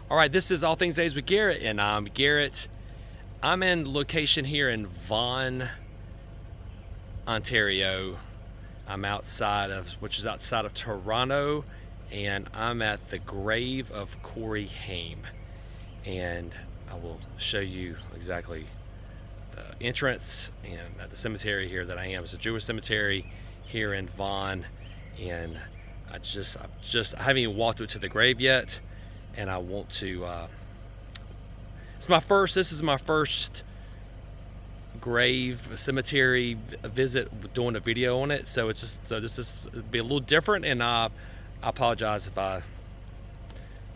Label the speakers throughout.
Speaker 1: All right, this is All Things A's with Garrett, and I'm Garrett. I'm in location here in Vaughan, Ontario. I'm which is outside of Toronto, and I'm at the grave of Corey Haim. And I will show you exactly the entrance and at the cemetery here that I am. It's a Jewish cemetery here in Vaughan, and I haven't even walked to the grave yet. And I want to, this is my first grave cemetery visit doing a video on it. So this is be a little different, and I apologize if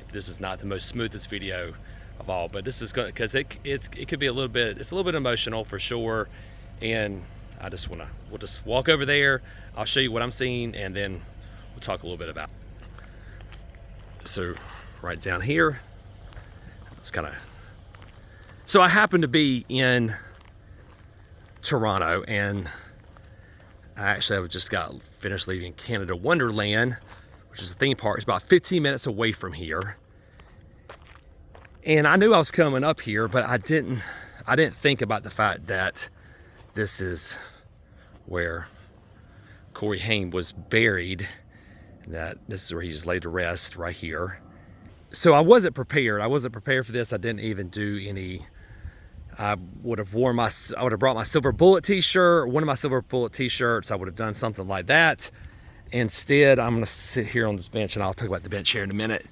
Speaker 1: this is not the most smoothest video of all, but this is good because it could be it's a little bit emotional for sure. And we'll just walk over there. I'll show you what I'm seeing, and then we'll talk a little bit about it. So right down here, so I happen to be in Toronto, and I just got finished leaving Canada Wonderland, which is a theme park. It's about 15 minutes away from here. And I knew I was coming up here, but I didn't think about the fact that this is where Corey Haim was buried, that this is where he was laid to rest, right here. So I wasn't prepared. I wasn't prepared for this. I didn't even do any. I would have brought my Silver Bullet t-shirt, one of my Silver Bullet t-shirts. I would have done something like that. Instead, I'm gonna sit here on this bench, and I'll talk about the bench here in a minute.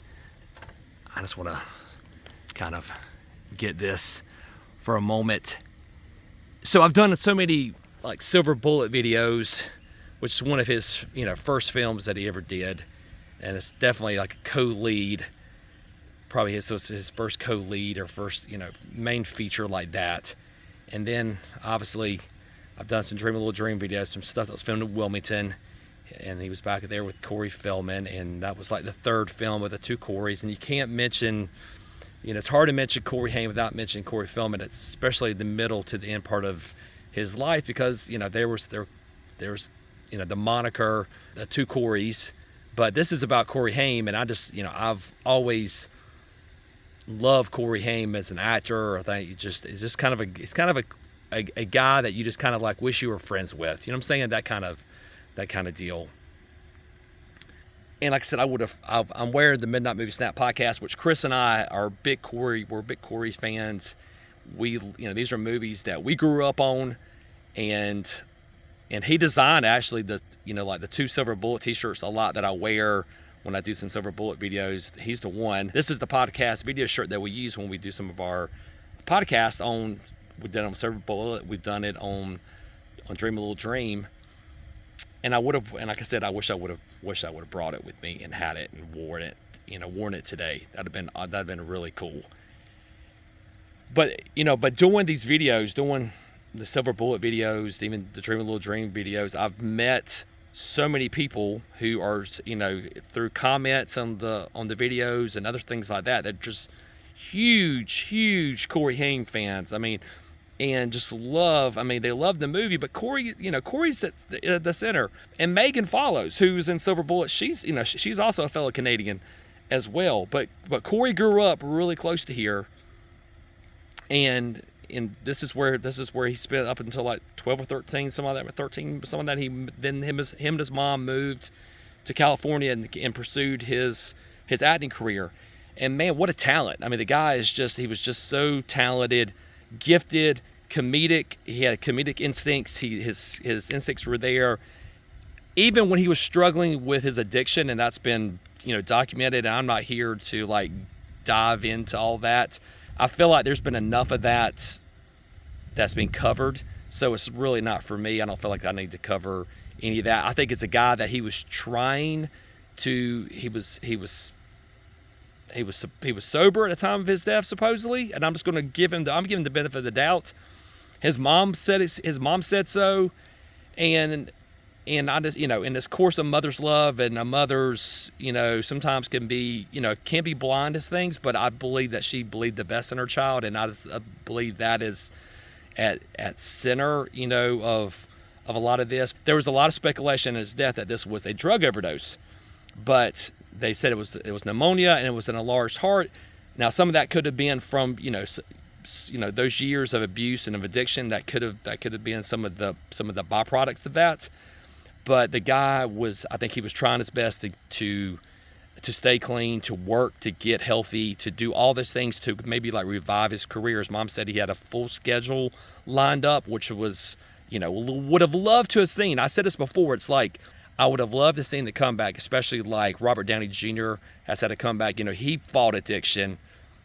Speaker 1: I just wanna kind of get this for a moment. So I've done so many like Silver Bullet videos, which is one of his first films that he ever did. And it's definitely like a co-lead. Probably his first co-lead or first main feature like that. And then obviously I've done some Dream a Little Dream videos, some stuff that was filmed in Wilmington, and he was back there with Corey filming, and that was like the third film with the two Coreys. And you can't mention, it's hard to mention Corey Haim without mentioning Corey filming. It's especially the middle to the end part of his life, because there was the moniker, the two Coreys. But this is about Corey Haim, and I've always love Corey Haim as an actor. I think he's just kind of a guy that you just kind of like wish you were friends with. You know what I'm saying? That kind of deal. And like I said, I'm wearing the Midnight Movie Snap podcast, which Chris and I are we're big Corey fans. These are movies that we grew up on, and he designed actually the two Silver Bullet t-shirts a lot that I wear when I do some Silver Bullet videos. He's the one. This is the podcast video shirt that we use when we do some of our podcasts on. We did it on Silver Bullet. We've done it on Dream a Little Dream. And like I said, I wish I would have brought it with me and had it and worn it today. That'd have been really cool. But doing these videos, doing the Silver Bullet videos, even the Dream a Little Dream videos, I've met so many people who are, through comments on the videos and other things like that, they're just huge Corey Haim fans. And just love. They love the movie, but Corey's at the center, and Megan follows, who's in Silver Bullet. She's also a fellow Canadian as well. But Corey grew up really close to here, and this is where he spent up until like 12 or 13, some of that him and his mom moved to California and pursued his acting career. And man, what a talent. The guy he was just so talented, gifted, comedic. He had comedic instincts. His instincts were there even when he was struggling with his addiction, and that's been documented. And I'm not here to like dive into all that. I feel like there's been enough of that's been covered, so it's really not for me. I don't feel like I need to cover any of that. I think it's a guy that he was trying to. He was sober at the time of his death, supposedly, and I'm just going to give him the benefit of the doubt. His mom said so, and I just in this course of mother's love, and a mother's sometimes can be blind as things, but I believe that she believed the best in her child, and I believe that is at center of a lot of this. There was a lot of speculation in his death that this was a drug overdose, but they said it was pneumonia, and it was in a large heart. Now, some of that could have been from, those years of abuse and of addiction. That could have been some of the byproducts of that. But the guy I think he was trying his best to stay clean, to work, to get healthy, to do all those things to maybe like revive his career. His mom said he had a full schedule lined up, which was, would have loved to have seen. I said this before. It's like, I would have loved to see the comeback, especially like Robert Downey Jr. has had a comeback. He fought addiction,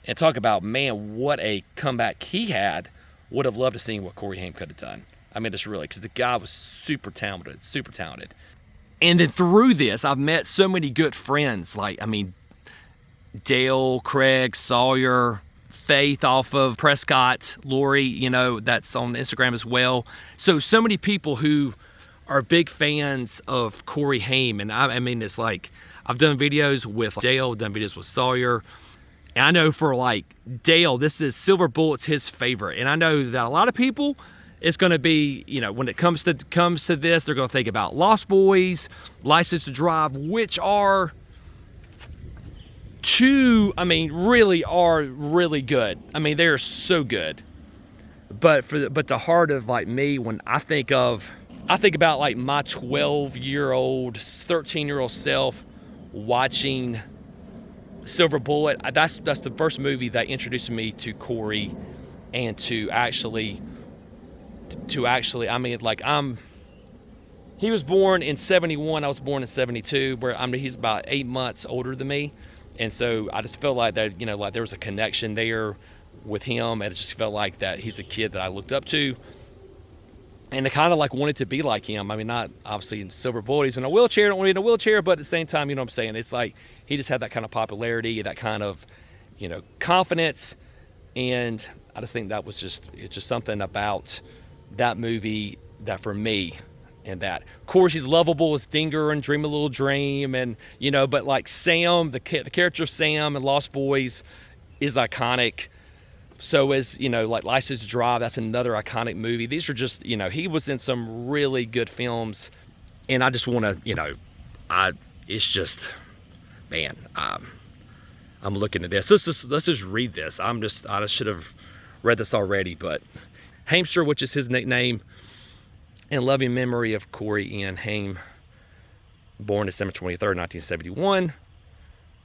Speaker 1: and talk about, man, what a comeback he had. Would have loved to see what Corey Haim could have done. I mean, just really, because the guy was super talented. And then through this, I've met so many good friends, Dale, Craig, Sawyer, Faith off of Prescott, Lori, that's on Instagram as well. So many people who are big fans of Corey Haim. And I mean, it's like, I've done videos with Dale, done videos with Sawyer. And I know for Dale, this is Silver Bullet's his favorite. And I know that a lot of people, it's going to be, when it comes to this, they're going to think about Lost Boys, License to Drive, which are really good. I mean, they're so good. But the heart of me, when I think about my 12-year-old, 13-year-old self watching Silver Bullet. That's the first movie that introduced me to Corey, and to actually, he was born in 71, I was born in 72, he's about 8 months older than me. And so I just felt like that, there was a connection there with him, and it just felt like that he's a kid that I looked up to. And I kind of wanted to be like him. I mean, not obviously in Silver Bullet, he's in a wheelchair, don't want to be in a wheelchair, but at the same time, you know what I'm saying? It's like he just had that kind of popularity, that kind of, confidence. And I just think that was it's just something about that movie that for me, and that, of course, he's lovable as Dinger and Dream a Little Dream, and but Sam, the character of Sam in Lost Boys is iconic. So as License to Drive, that's another iconic movie. These are just, he was in some really good films, and I just want to, it's just, man, I'm looking at this. Let's just read this. I just should have read this already, but Haimster, which is his nickname, in loving memory of Corey Ian Haim, born December 23rd, 1971,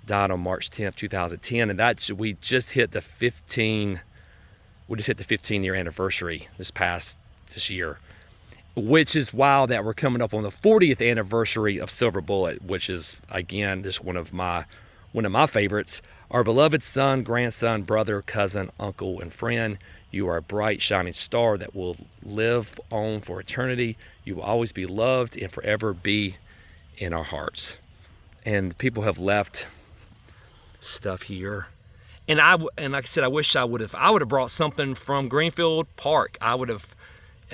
Speaker 1: died on March 10th, 2010, and we just hit the 15-year anniversary this year, which is wild that we're coming up on the 40th anniversary of Silver Bullet, which is, again, just one of my favorites. Our beloved son, grandson, brother, cousin, uncle, and friend, you are a bright, shining star that will live on for eternity. You will always be loved and forever be in our hearts. And people have left stuff here. And like I said, I wish I would have brought something from Greenfield Park. If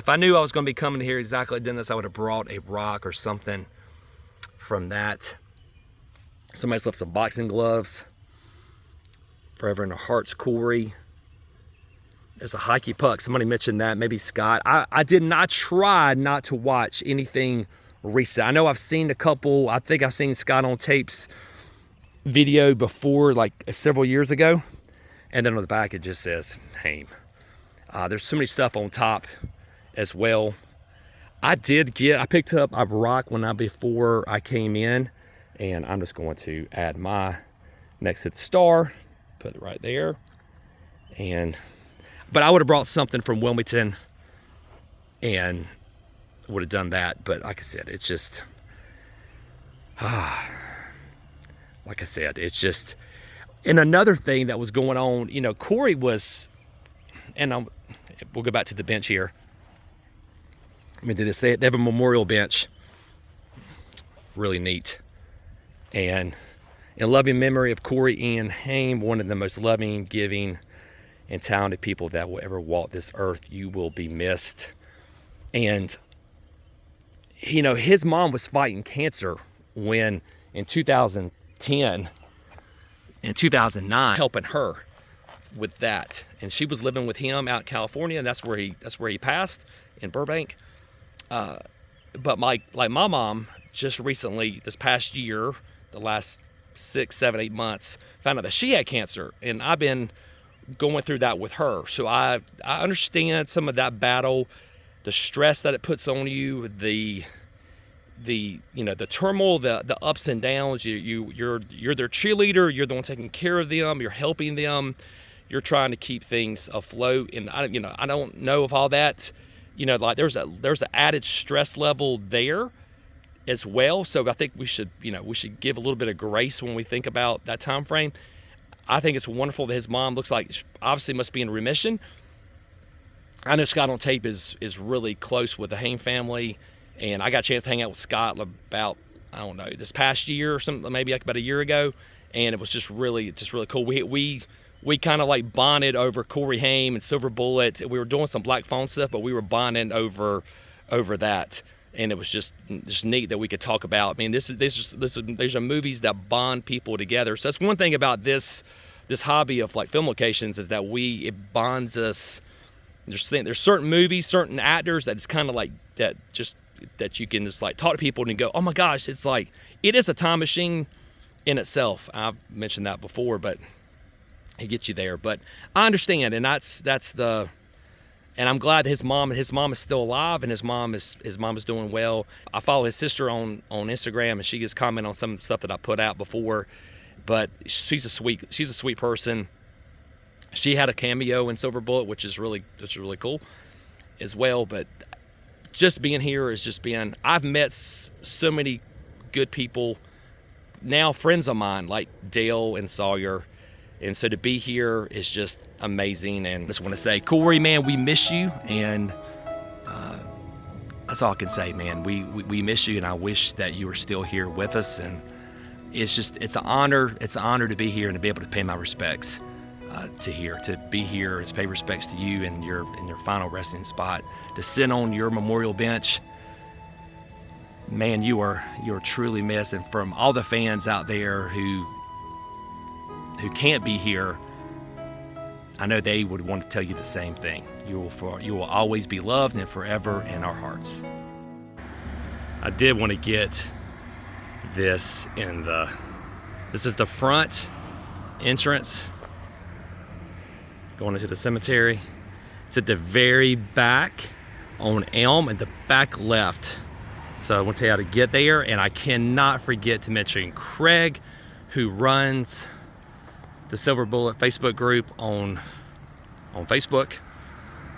Speaker 1: I knew I was going to be coming here exactly doing this, I would have brought a rock or something from that. Somebody's left some boxing gloves. Forever in our hearts, Corey. There's a hockey puck. Somebody mentioned that, maybe Scott. I try not to watch anything recent. I know I've seen a couple. I think I've seen Scott on Tape's video before, several years ago. And then on the back, it just says Haim. There's so many stuff on top as well. I picked up a rock before I came in, and I'm just going to add my next to the star, put it right there. But I would have brought something from Wilmington and would have done that. But like I said, it's just, and another thing that was going on, Corey was, and we'll go back to the bench here. Let me do this. They have a memorial bench. Really neat. And in loving memory of Corey Ian Haim, one of the most loving, giving, and talented people that will ever walk this earth, you will be missed. And, his mom was fighting cancer when in 2010 and 2009, helping her with that. And she was living with him out in California, and that's where he passed, in Burbank. But my mom just recently, this past year, the last 6, 7, 8 months, found out that she had cancer, and I've been going through that with her. So I understand some of that battle, the stress that it puts on you, the turmoil, the ups and downs. You're their cheerleader. You're the one taking care of them. You're helping them. You're trying to keep things afloat. And I don't know if all that, like there's an added stress level there as well. So I think we should give a little bit of grace when we think about that time frame. I think it's wonderful that his mom looks like obviously must be in remission. I know Scott on tape is really close with the Haim family. And I got a chance to hang out with Scott about, I don't know, this past year or something, maybe like about a year ago. And it was just really cool. We kind of like bonded over Corey Haim and Silver Bullet. We were doing some Black Phone stuff, but we were bonding over that. And it was just neat that we could talk about. I mean, these are movies that bond people together. So that's one thing about this hobby of like film locations, is that it bonds us. There's certain movies, certain actors that it's kind of like that you can just like talk to people and go, oh my gosh, it's like, it is a time machine in itself. I've mentioned that before, but it gets you there. But I understand, and and I'm glad his mom is still alive, and his mom is doing well. I follow his sister on Instagram, and she gets comment on some of the stuff that I put out before. But she's a sweet person. She had a cameo in Silver Bullet, which is really cool as well. But just being here is I've met so many good people, now friends of mine, like Dale and Sawyer. And so to be here is just amazing. And I just want to say, Corey, man, we miss you. And that's all I can say, man. We miss you, and I wish that you were still here with us. And it's an honor. It's an honor to be here and to be able to pay my respects to be here, is pay respects to you in your final resting spot, to sit on your memorial bench. Man, you are truly missed. And from all the fans out there who can't be here, I know they would want to tell you the same thing. You will always be loved and forever in our hearts. I did want to get this this is the front entrance going into the cemetery. It's at the very back on Elm, at the back left. So I want to tell you how to get there, and I cannot forget to mention Craig, who runs the Silver Bullet Facebook group on Facebook,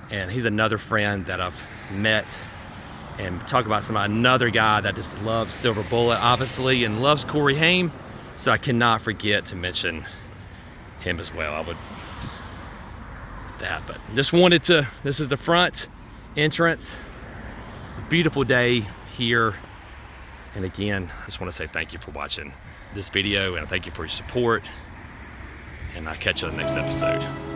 Speaker 1: and he's another friend that I've met, and talk about another guy that just loves Silver Bullet, obviously, and loves Corey Haim. So I cannot forget to mention him as well. But just wanted to, this is the front entrance. Beautiful day here. And again, I just want to say thank you for watching this video, and thank you for your support. And I'll catch you on the next episode.